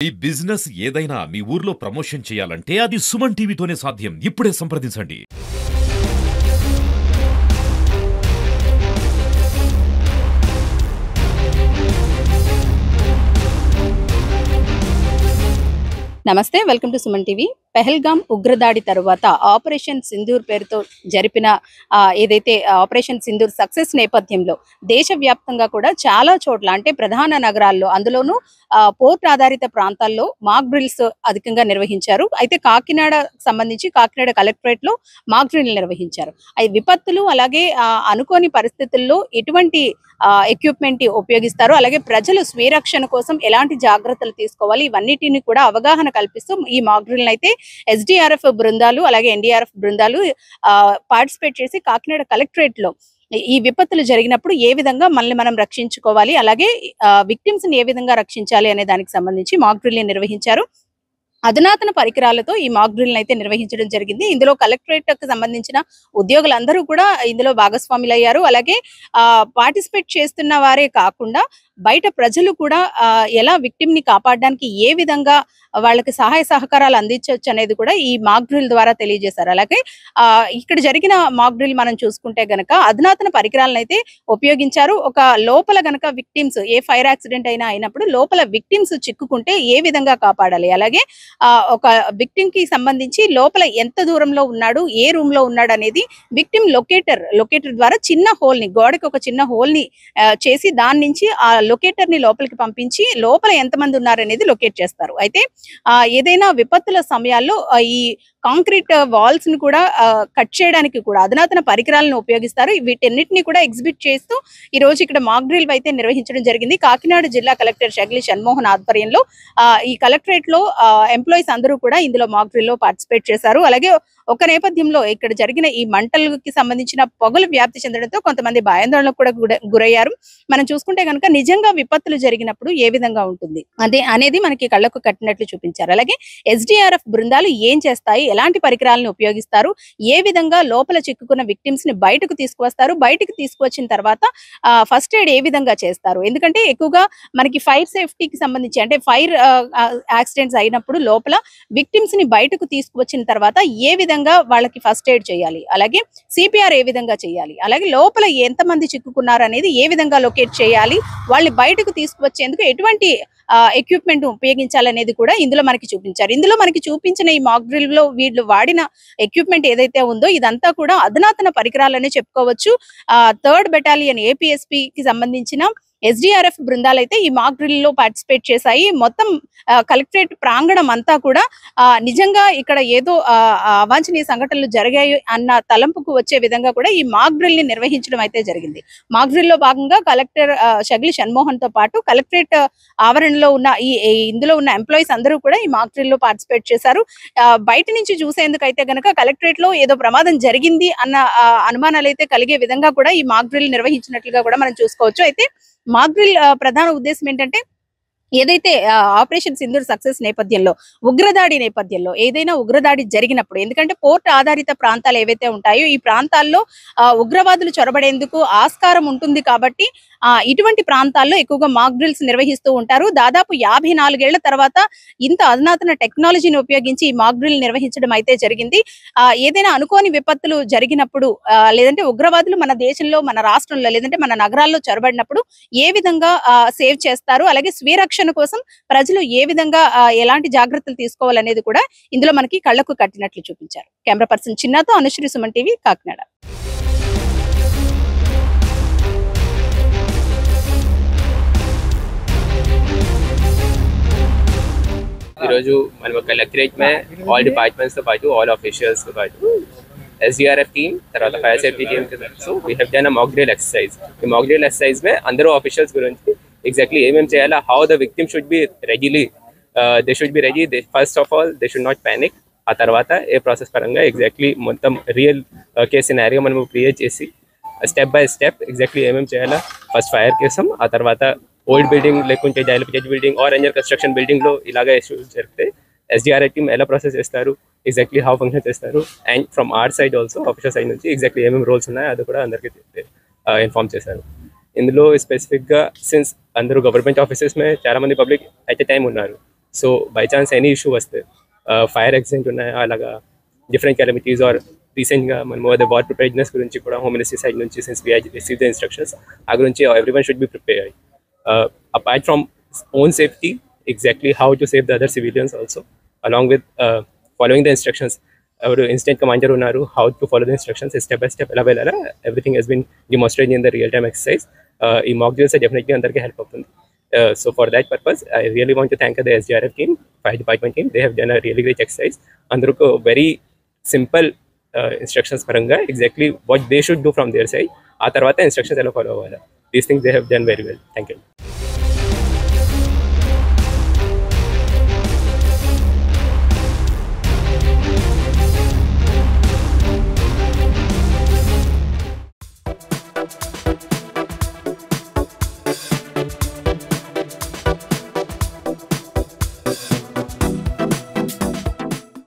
ఈ బిజినెస్ ఏదైనా మీ ఊర్లో ప్రమోషన్ చేయాలంటే అది సుమన్ టీవీతోనే సాధ్యం. ఇప్పుడే సంప్రదించండి. నమస్తే, welcome to Suman TV. Pahalgam ఉగ్రదాడి తరువాత ఆపరేషన్ సింధూర్ పేరుతో జరిపిన ఏదైతే ఆపరేషన్ సింధూర్ సక్సెస్ నేపథ్యంలో దేశవ్యాప్తంగా కూడా చాలా చోట్ల అంటే ప్రధాన నగరాల్లో అందులోనూ పోర్ట్ ఆధారిత ప్రాంతాల్లో మాక్ డ్రిల్స్ అధికంగా నిర్వహించారు. అయితే కాకినాడ సంబంధించి కాకినాడ కలెక్టరేట్ లో మాక్ డ్రిల్ నిర్వహించారు. అవి విపత్తులు అలాగే అనుకోని పరిస్థితుల్లో ఎటువంటి ఎక్విప్మెంట్ ఉపయోగిస్తారు, అలాగే ప్రజలు స్వీరక్షణ కోసం ఎలాంటి జాగ్రత్తలు తీసుకోవాలి, ఇవన్నిటిని కూడా అవగాహన కల్పిస్తూ ఈ మాక్ డ్రిల్ అయితే ఎస్డిఆర్ఎఫ్ బృందాలు అలాగే ఎన్డీఆర్ఎఫ్ బృందాలు పార్టిసిపేట్ చేసి కాకినాడ కలెక్టరేట్ లో ఈ విపత్తులు జరిగినప్పుడు ఏ విధంగా మనల్ని మనం రక్షించుకోవాలి, అలాగే విక్టిమ్స్ ని ఏ విధంగా రక్షించాలి అనే దానికి సంబంధించి మాక్ డ్రిల్ నిర్వహించారు. అధునాతన పరికరాలతో ఈ మాక్ డ్రిల్ అయితే నిర్వహించడం జరిగింది. ఇందులో కలెక్టరేట్ కు సంబంధించిన ఉద్యోగులందరూ కూడా ఇందులో భాగస్వాములయ్యారు. అలాగే పార్టిసిపేట్ చేస్తున్న వారే కాకుండా బయట ప్రజలు కూడా ఎలా విక్టిమ్ ని కాపాడడానికి ఏ విధంగా వాళ్ళకి సహాయ సహకారాలు అందించవచ్చు అనేది కూడా ఈ మాక్ డ్రిల్ ద్వారా తెలియజేశారు. అలాగే ఇక్కడ జరిగిన మాక్ డ్రిల్ మనం చూసుకుంటే గనక అధునాతన పరికరాలను అయితే ఉపయోగించారు. ఒక లోపల గనక విక్టిమ్స్ ఏ ఫైర్ యాక్సిడెంట్ అయినప్పుడు లోపల విక్టిమ్స్ చిక్కుకుంటే ఏ విధంగా కాపాడాలి, అలాగే ఒక విక్టిమ్ కి సంబంధించి లోపల ఎంత దూరంలో ఉన్నాడు, ఏ రూమ్ లో ఉన్నాడు అనేది విక్టిమ్ లొకేటర్ ద్వారా చిన్న హోల్ ని గోడకి ఒక చిన్న హోల్ ని చేసి దాని నుంచి ఆ లొకేటర్ ని లోపలికి పంపించి లోపల ఎంతమంది ఉన్నారనేది లొకేట్ చేస్తారు. అయితే ఏదైనా విపత్తుల సమయాల్లో ఈ కాంక్రీట్ వాల్స్ ని కూడా కట్ చేయడానికి కూడా అధునాతన పరికరాలను ఉపయోగిస్తారు. వీటన్నిటిని కూడా ఎగ్జిబిట్ చేస్తూ ఈ రోజు ఇక్కడ మాక్ డ్రిల్ అయితే నిర్వహించడం జరిగింది. కాకినాడ జిల్లా కలెక్టర్ షగ్లి షణ్మోహన్ ఆధ్వర్యంలో ఈ కలెక్టరేట్ లో ఎంప్లాయీస్ అందరూ కూడా ఇందులో మాక్ డ్రిల్ లో పార్టిసిపేట్ చేశారు. అలాగే ఒక నేపథ్యంలో ఇక్కడ జరిగిన ఈ మంటలకి సంబంధించిన పొగలు వ్యాప్తి చెందడంతో కొంతమంది భయాందోళనకు కూడా గురయ్యారు. మనం చూసుకుంటే కనుక నిజంగా విపత్తులు జరిగినప్పుడు ఏ విధంగా ఉంటుంది అనేది మనకి కళ్ళకు కట్టినట్లు చూపించారు. అలాగే ఎస్డిఆర్ఎఫ్ బృందాలు ఏం చేస్తాయి, ఎలాంటి పరికరాలను ఉపయోగిస్తారు, ఏ విధంగా లోపల చిక్కుకున్న విక్టిమ్స్ ని బయటకు తీసుకువస్తారు, బయటకు తీసుకువచ్చిన తర్వాత ఫస్ట్ ఎయిడ్ ఏ విధంగా చేస్తారు. ఎందుకంటే ఎక్కువగా మనకి ఫైర్ సేఫ్టీకి సంబంధించి అంటే ఫైర్ యాక్సిడెంట్స్ అయినప్పుడు లోపల విక్టిమ్స్ ని బయటకు తీసుకువచ్చిన తర్వాత ఏ విధంగా వాళ్ళకి ఫస్ట్ ఎయిడ్ చేయాలి, అలాగే సిపిఆర్ ఏ విధంగా చేయాలి, అలాగే లోపల ఎంతమంది చిక్కుకున్నారు అనేది ఏ విధంగా లొకేట్ చేయాలి, వాళ్ళని బయటకు తీసుకువచ్చేందుకు ఎటువంటి ఎక్విప్మెంట్ ఉపయోగించాలనేది కూడా ఇందులో మనకి చూపించారు. ఇందులో మనకి చూపించిన ఈ మాక్ డ్రిల్ లో వీళ్ళు వాడిన ఎక్విప్మెంట్ ఏదైతే ఉందో ఇదంతా కూడా అధునాతన పరికరాలనే చెప్పుకోవచ్చు. 3rd బెటాలియన్ ఏపీఎస్పీ కి సంబంధించిన ఎస్డిఆర్ఎఫ్ బృందాలు అయితే ఈ మాక్ డ్రిల్ లో పార్టిసిపేట్ చేశాయి. మొత్తం కలెక్టరేట్ ప్రాంగణం అంతా కూడా నిజంగా ఇక్కడ ఏదో అవాంఛనీయ సంఘటనలు జరిగాయి అన్న తలంపుకు వచ్చే విధంగా కూడా ఈ మాక్ డ్రిల్ ని నిర్వహించడం అయితే జరిగింది. మాక్ డ్రిల్ లో భాగంగా కలెక్టర్ షగ్లి షణ్మోహన్ తో పాటు కలెక్టరేట్ ఆవరణలో ఉన్న ఇందులో ఉన్న ఎంప్లాయీస్ అందరూ కూడా ఈ మాక్ డ్రిల్ లో పార్టిసిపేట్ చేశారు. బయట నుంచి చూసేందుకైతే గనక కలెక్టరేట్ లో ఏదో ప్రమాదం జరిగింది అన్న అనుమానాలు అయితే కలిగే విధంగా కూడా ఈ మాక్ డ్రిల్ నిర్వహించినట్లుగా కూడా మనం చూసుకోవచ్చు. అయితే మాక్ డ్రిల్ ప్రధాన ఉద్దేశం ఏంటంటే ఏదైతే ఆపరేషన్ సింధూర్ సక్సెస్ నేపథ్యంలో ఉగ్రదాడి నేపథ్యంలో ఏదైనా ఉగ్రదాడి జరిగినప్పుడు, ఎందుకంటే పోర్ట్ ఆధారిత ప్రాంతాలు ఏవైతే ఉంటాయో ఈ ప్రాంతాల్లో ఉగ్రవాదులు చొరబడేందుకు ఆస్కారం ఉంటుంది కాబట్టి ఇటువంటి ప్రాంతాల్లో ఎక్కువగా మాక్ డ్రిల్స్ నిర్వహిస్తూ ఉంటారు. దాదాపు 54 ఏళ్ల తర్వాత ఇంత అధునాతన టెక్నాలజీని ఉపయోగించి ఈ మాక్ డ్రిల్ నిర్వహించడం అయితే జరిగింది. ఏదైనా అనుకోని విపత్తులు జరిగినప్పుడు లేదంటే ఉగ్రవాదులు మన దేశంలో మన రాష్ట్రంలో లేదంటే మన నగరాల్లో చొరబడినప్పుడు ఏ విధంగా సేవ్ చేస్తారు, అలాగే స్వీరక్షణ కోసం ప్రజలు ఏ విధంగా ఎలాంటి జాగ్రత్తలు తీసుకోవాలనేది కూడా ఇందులో మనకి కళ్ళకు కట్టినట్లు చూపించారు. కెమెరా పర్సన్ చిన్నాతో అనుశ్రీ, సుమన్ టీవీ, కాకినాడ. ఈరోజు మనం కలెక్టరేట్ మే ఆల్ డిపార్ట్మెంట్స్ తో పాటు ఆల్ ఆఫీషియల్స్ తో పాటు ఎస్డిఆర్ఎఫ్ టీమ్ తర్వాత fire safety team so we have done a mock drill exercise. ఈ మాక్ డ్రిల్ ఎక్సర్సైజ్ మే అందరూ ఆఫీషియల్స్ గురించి ఎగ్జాక్ట్లీ ఏమేమి చేయాలా, how the victim should be readily they should be ready, first of all they should not panic. ఆ తర్వాత ఏ process పరంగా exactly మొత్తం real case scenario మనం క్రియేట్ చేసి స్టెప్ బై స్టెప్ ఎగ్జాక్ట్లీ ఏమేమి చేయాలా, ఫస్ట్ ఫైర్ కేసం, ఆ తర్వాత ఓల్డ్ బిల్డింగ్ లేకుంటే dilapidated building or under construction building లో ఇలాగా ఇష్యూస్ జరిగితే ఎస్డిఆర్ఐ టీమ్ ఎలా ప్రాసెస్ చేస్తారు, ఎగ్జాక్ట్లీ హౌ ఫంక్షన్ చేస్తారు, and from our side also officer side నుంచి ఎగ్జాక్ట్లీ ఏమేమి రోల్స్ ఉన్నాయో అది కూడా అందరికీ ఇన్ఫార్మ్ చేశారు. ఇందులో స్పెసిఫిక్గా సిన్స్ అందరూ గవర్నమెంట్ ఆఫీసెస్ మే చాలా మంది పబ్లిక్ అయితే టైం ఉన్నారు, so by chance any issue వస్తే ఫైర్ యాక్సిడెంట్ ఉన్నాయి అలాగా డిఫరెంట్ కెలమిటీస్ ఆర్ రీసెంట్గా మనము అదే వార్ ప్రిపేర్డ్నెస్ గురించి కూడా హోమ్ మినిస్ట్రీ సైడ్ నుంచి since we receive the instructions ఆ గురించి everyone should be prepared apart from own safety exactly how to save the other civilians also along with following the instructions ఎవరు instant commander ఉన్నారు how to follow the instructions step by step ఎలా వెళ్ళాలా everything he's been demonstrate in the real time exercise ఈ mock drills definitely అందరికీ help అవుతుంది. So for that purpose, I really want to thank the SDRF team, fire department team. They have done a really great exercise. Andruko very simple instructions paranga exactly what they should do from their side. Aa tarvata instructions ela follow avvala. These things they have done very well. Thank you.